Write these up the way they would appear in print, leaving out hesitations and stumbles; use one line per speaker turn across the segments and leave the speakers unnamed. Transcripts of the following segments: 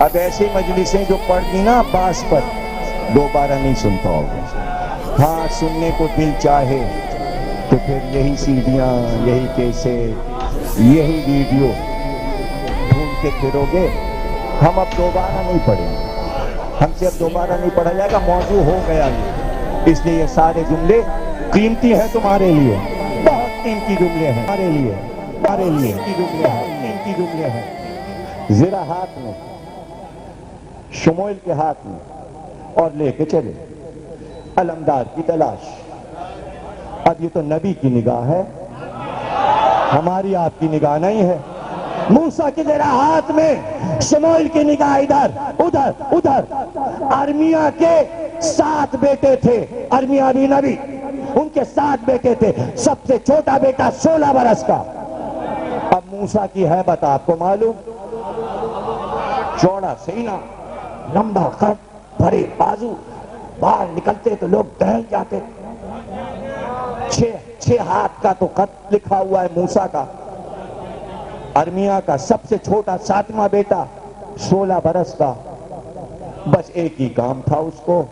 اب ایسی مجلسیں جو پڑھ دی نا عباس پر دوبارہ نہیں سنتا ہوگا. ہاں سننے کو دل چاہے تو پھر یہی سیڈیاں، یہی کیسٹ، یہی ویڈیو ڈھونڈ کے پھرو گے. ہم اب دوبارہ نہیں پڑھیں گے، ہم سے اب دوبارہ نہیں پڑھا جائے گا، موضوع ہو گیا یہ. اس لیے یہ سارے جملے قیمتی ہیں تمہارے لیے، بہت قیمتی جملے ہیں ہمارے لیے، ہمارے لیے قیمتی جملے ہیں. ذرا ہاتھ میں، شموئیل کے ہاتھ میں، اور لے کے چلے علمدار کی تلاش. اب یہ تو نبی کی نگاہ ہے، ہماری آپ کی نگاہ نہیں ہے. موسیٰ کی ذرا ہاتھ میں، شموئیل کی نگاہ ادھر ادھر ادھر. ارمیا کے 7 بیٹے تھے، ارمیا بھی نبی، ان کے 7 بیٹے تھے، سب سے چھوٹا بیٹا 16 برس کا. اب موسیٰ کی ہیبت آپ کو معلوم، چوڑا سینہ، لمبا قد، بڑے بازو، باہر نکلتے تو لوگ دہل جاتے. 6 ہاتھ کا تو قد لکھا ہوا ہے موسیٰ کا. ارمیا کا سب سے چھوٹا 7واں بیٹا 16 برس کا. بس ایک ہی کام تھا اس کو،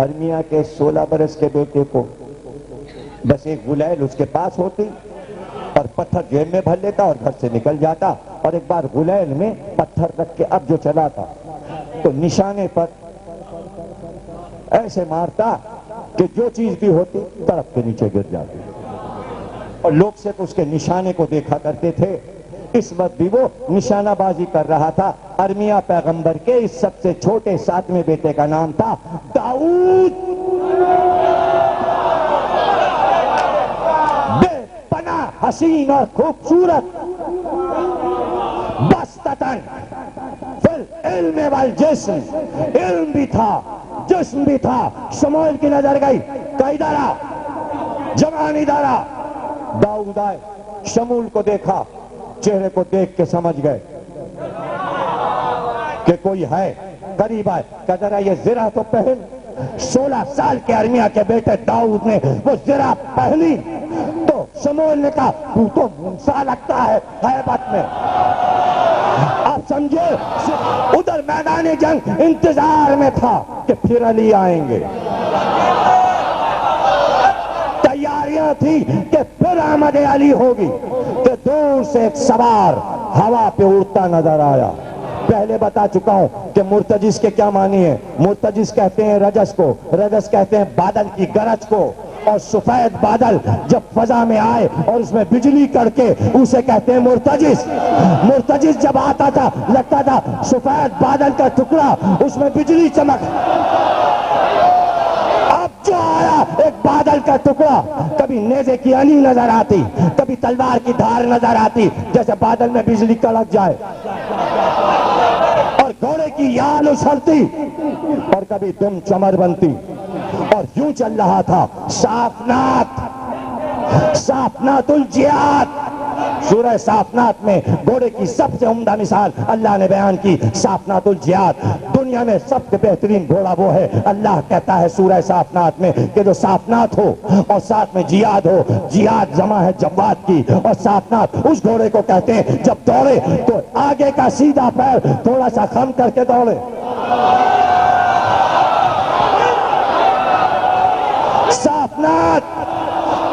ارمیا کے 16 برس کے بیٹے کو، بس ایک غلیل اس کے پاس ہوتی اور پتھر جیب میں بھر لیتا اور گھر سے نکل جاتا. اور ایک بار غلیل میں پتھر رکھ کے اب جو چلا تھا تو نشانے پر ایسے مارتا کہ جو چیز بھی ہوتی تڑپ کے نیچے گر جاتی. اور لوگ سے تو اس کے نشانے کو دیکھا کرتے تھے. اس وقت بھی وہ نشانہ بازی کر رہا تھا. ارمیا پیغمبر کے اس سب سے چھوٹے 7ویں بیٹے کا نام تھا داؤد. بے پناہ حسین اور خوبصورت، بستتاً فی العلم والجسم، علم بھی تھا جسم بھی تھا. شموئیل کی نظر گئی کہ ادھر آ، جوان ادھر آ. داؤد آئے، شمول کو دیکھا، چہرے کو دیکھ کے سمجھ گئے کہ کوئی ہے. قریب آئے کہ ذرا یہ زرہ تو پہن. 16 سال کے ارمیا کے بیٹے داؤد نے وہ زرہ پہنی تو شموئیل نے کہا تو تو موسیٰ لگتا ہے ہیبت میں. آپ سمجھے، ادھر میدان جنگ انتظار میں تھا کہ پھر علی آئیں گے. تیاریاں تھی کہ پھر آمد علی ہوگی. کہ دور سے ایک سوار ہوا پہ اڑتا نظر آیا. پہلے بتا چکا ہوں کہ مرتجس کے کیا معنی ہے. مرتجس کہتے ہیں رجس کو، رجس کہتے ہیں بادل کی گرج کو. اور سفید بادل جب فضا میں آئے اور اس میں بجلی کڑکے اسے کہتے ہیں مرتجس. مرتجس جب آتا تھا لگتا تھا سفید بادل کا ٹکڑا، اس میں بجلی چمک. اب جو آیا ایک بادل کا ٹکڑا، کبھی نیزے کی علی نظر آتی، کبھی تلوار کی دھار نظر آتی جیسے بادل میں بجلی کڑک جائے، اور گھوڑے کی یال اچھلتی اور کبھی دم چمر بنتی. اور یوں چل رہا تھا صافنات الجیاد. سورہ صافنات میں گھوڑے کی سب سے عمدہ مثال اللہ نے بیان کی، صافنات الجیاد. دنیا میں سب سے بہترین گھوڑا وہ ہے، اللہ کہتا ہے سورہ صافنات میں کہ جو صافنات ہو اور ساتھ میں جیاد ہو. جیاد جمع ہے جواد کی، اور صافنات اس گھوڑے کو کہتے ہیں جب دوڑے تو آگے کا سیدھا پیر تھوڑا سا خم کر کے دوڑے. صافنات.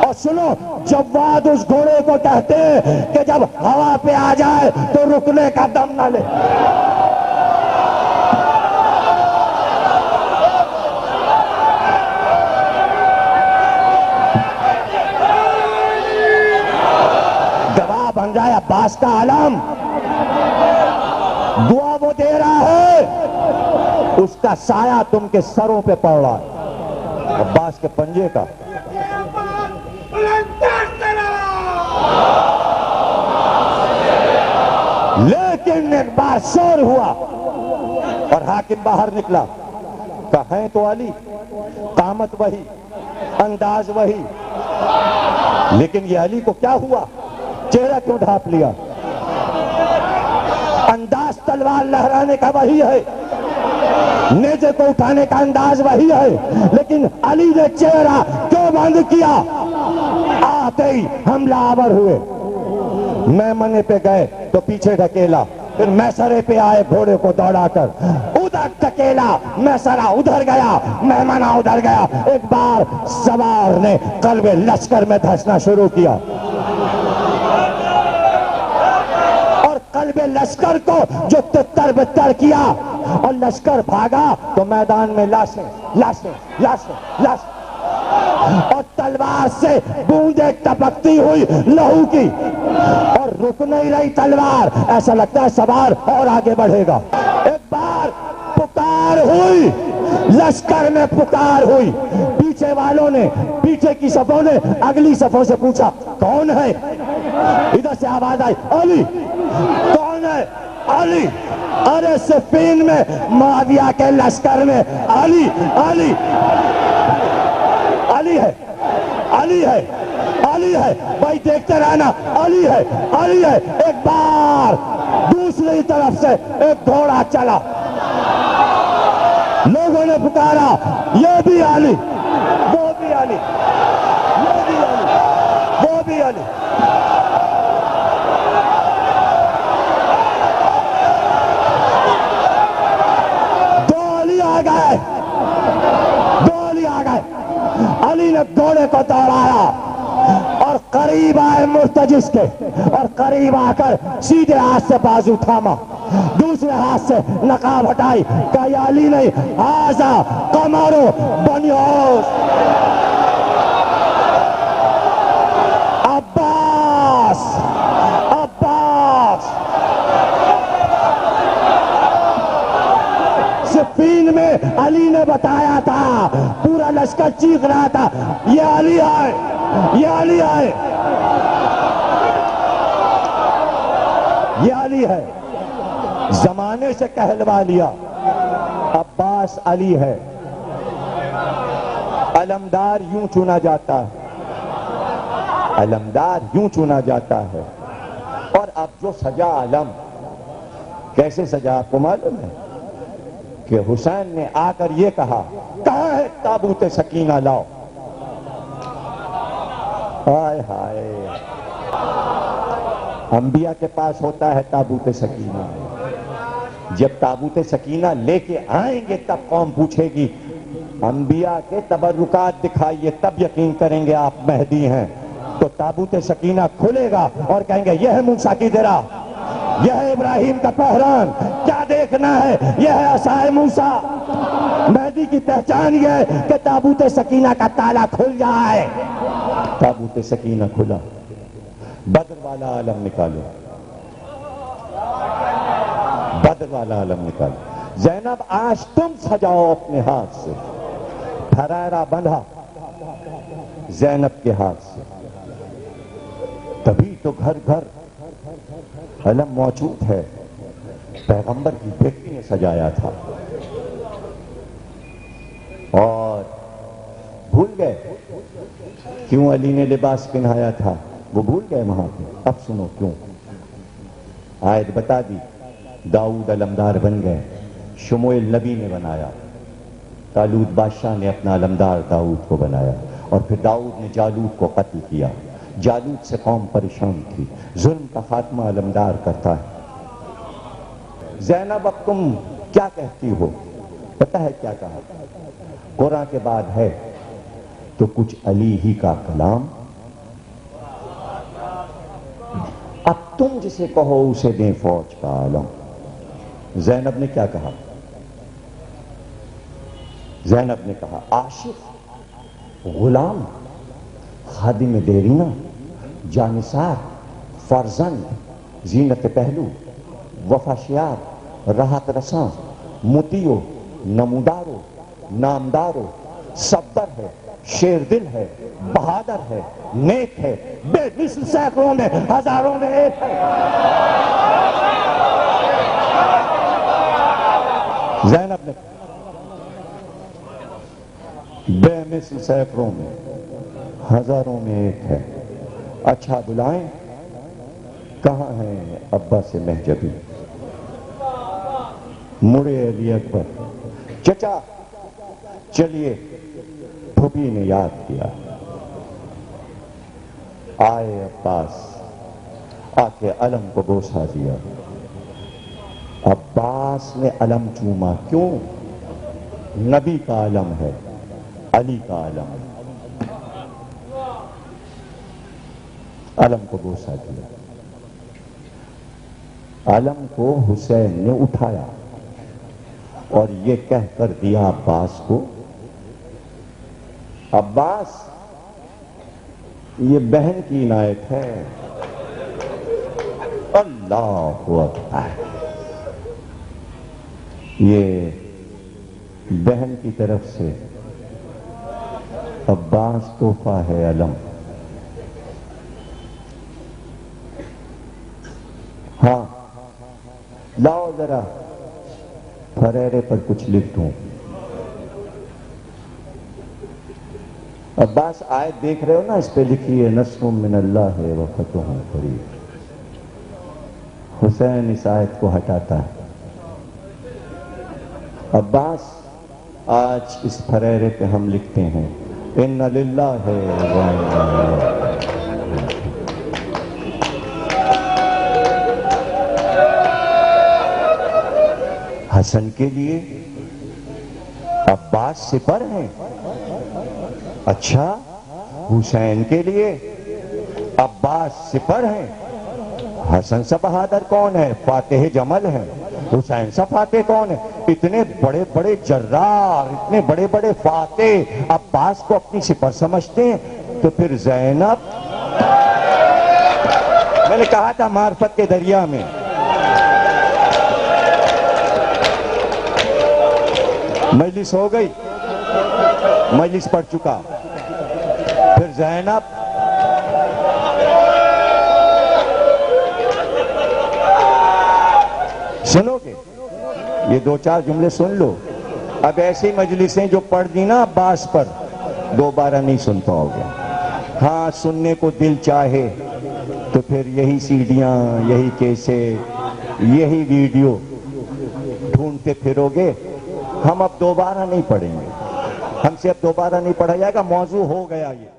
اور سنو، جواد اس گھوڑے کو کہتے ہیں کہ جب ہوا پہ آ جائے تو رکنے کا دم نہ لے. گواہ بن جائے عباس کا عالم، دعا وہ دے رہا ہے، اس کا سایہ تم کے سروں پہ پڑ رہا ہے. عباس کے پنجے کا. لیکن ایک بار شور ہوا اور حاکم باہر نکلا. کہا ہے تو علی، قامت وہی، انداز وہی، لیکن یہ علی کو کیا ہوا؟ چہرہ کیوں ڈھانپ لیا؟ انداز تلوار لہرانے کا وہی ہے، نیزے کو اٹھانے کا انداز وہی ہے، لیکن علی نے چہرہ کیوں بند کیا؟ آتے ہی حملہ آور ہوئے، میمنے پہ گئے تو پیچھے ڈھکیلا، پھر میسرے پہ آئے گھوڑے کو دوڑا کر، ادھر ٹکیلا، میسرا ادھر گیا، مہمانہ ادھر گیا، ایک بار سوار نے قلب لشکر میں دھسنا شروع کیا اور قلب لشکر کو جو تتر بتر کیا اور لشکر بھاگا تو میدان میں لاشیں لاشیں لاشیں لاشیں اور تلوار سے بوندیں ٹپکتی ہوئی لہو کی، اور رک نہیں رہی تلوار، ایسا لگتا ہے سوار اور آگے بڑھے گا۔ ایک بار پکار ہوئی، لشکر میں پکار ہوئی، پیچھے والوں نے، پیچھے کی صفوں نے اگلی صفوں سے پوچھا کون ہے؟ ادھر سے آواز آئی علی۔ کون ہے؟ علی۔ ارے صفین میں معاویہ کے لشکر میں علی علی علی ہے، علی ہے، علی ہے، بھائی دیکھتے رہنا، علی ہے، علی ہے۔ ایک بار دوسری طرف سے ایک گھوڑا چلا، لوگوں نے پکارا یہ بھی علی، وہ بھی علی، یہ بھی علی، وہ بھی علی۔ دو علی آ گئے، دو علی آ گئے۔ علی نے گھوڑے کو دوڑایا اور قریب آئے مرتجس کے، اور قریب آ کر سیدھے ہاتھ سے بازو تھاما، دوسرے ہاتھ سے نقاب ہٹائی، کہا یہ علی نہیں، ھذا قمر بنی اوس، عباس، عباس۔ صفین میں علی نے بتایا تھا، پورا لشکر چیخ رہا تھا یہ علی ہے، یہ علی ہے، یہ علی ہے۔ زمانے سے کہلوا لیا عباس علی ہے۔ علمدار یوں چنا جاتا ہے، علمدار یوں چنا جاتا ہے۔ اور اب جو سجا علم کیسے سجا آپ کو معلوم ہے کہ حسین نے آ کر یہ کہا کہاں ہے تابوت سکینہ لاؤ؟ ہائے ہائے، انبیاء کے پاس ہوتا ہے تابوت سکینہ، جب تابوت سکینہ لے کے آئیں گے تب قوم پوچھے گی انبیاء کے تبرکات دکھائیے، تب یقین کریں گے آپ مہدی ہیں۔ تو تابوت سکینہ کھلے گا اور کہیں گے یہ ہے موسیٰ کی درع، یہ ہے ابراہیم کا پہران، کیا دیکھنا ہے؟ یہ ہے عصائے موسیٰ۔ مہدی کی پہچان یہ ہے کہ تابوت سکینہ کا تالا کھل جائے۔ تابوت سکینہ کھلا، بدر والا عالم نکالو، بدر والا عالم نکالو۔ زینب آج تم سجاؤ اپنے ہاتھ سے، پھریرا بندھا زینب کے ہاتھ سے، تبھی تو گھر گھر علم موجود ہے۔ پیغمبر کی بیٹی نے سجایا تھا اور بھول گئے کیوں علی نے لباس پہنایا تھا، وہ بھول گئے وہاں پہ۔ اب سنو کیوں، آیت بتا دی، داؤد علمدار بن گئے، شموئیل نبی نے بنایا، طالوت بادشاہ نے اپنا علمدار داؤد کو بنایا، اور پھر داؤد نے جالوت کو قتل کیا۔ جالوت سے قوم پریشان تھی، ظلم کا خاتمہ علمدار کرتا ہے۔ زینب اب تم کیا کہتی ہو؟ پتہ ہے کیا کہا؟ قرآن کے بعد ہے تو کچھ علی ہی کا کلام، اب تم جسے کہو اسے دیں فوج کا عالم۔ زینب نے کیا کہا؟ زینب نے کہا عاشق، غلام، خادم دیرینہ، جانثار، فرزند، زینت پہلو، وفا شیار، راحت رساں، مطیع، نمودارو، نامدارو، صبر ہے، شیر دل ہے، بہادر ہے، نیک ہے، بے مثل سینکڑوں میں ہزاروں میں ایک ہے۔ زینب نے بے مثل سینکڑوں میں ہزاروں میں ایک ہے۔ اچھا بلائیں، کہاں ہیں عباس مہجبی؟ مڑے علی اکبر، چچا چلیے، پھوپھی نے یاد کیا۔ آئے عباس، آ کے علم کو بوسہ دیا، عباس نے علم چوما، کیوں؟ نبی کا علم ہے، علی کا علم ہے۔ علم کو بوسہ دیا، علم کو حسین نے اٹھایا اور یہ کہہ کر دیا عباس کو، عباس یہ بہن کی عنایت ہے۔ اللہ اکبر، یہ بہن کی طرف سے عباس تحفہ ہے علم۔ ہاں لاؤ ذرا پھریرے پر کچھ لکھ دوں۔ عباس آیت دیکھ رہے ہو نا، اس پہ لکھی ہے نصر من اللہ و فتح قریب۔ حسین اس آیت کو ہٹاتا ہے۔ عباس آج اس پھریرے پہ ہم لکھتے ہیں ان للہ و انا الیہ۔ حسن کے لیے عباس سپر ہیں، اچھا حسین کے لیے عباس سپر ہیں۔ حسن سے بہادر کون ہے؟ فاتح جمل ہے۔ حسین سے فاتح کون ہے؟ اتنے بڑے بڑے جرار، اتنے بڑے بڑے فاتح عباس کو اپنی سپر سمجھتے ہیں، تو پھر زینب، میں نے کہا تھا معرفت کے دریا میں مجلس ہو گئی، مجلس پڑ چکا، پھر زینب سنو گے، یہ دو چار جملے سن لو، اب ایسی مجلسیں جو پڑھ دی نا عباس پر دوبارہ نہیں سن پاؤ گے۔ ہاں سننے کو دل چاہے تو پھر یہی سیڈیاں، یہی کیسٹ، یہی ویڈیو ڈھونڈتے پھرو گے۔ ہم اب دوبارہ نہیں پڑھیں گے، ہم سے اب دوبارہ نہیں پڑھا جائے گا، موضوع ہو گیا یہ۔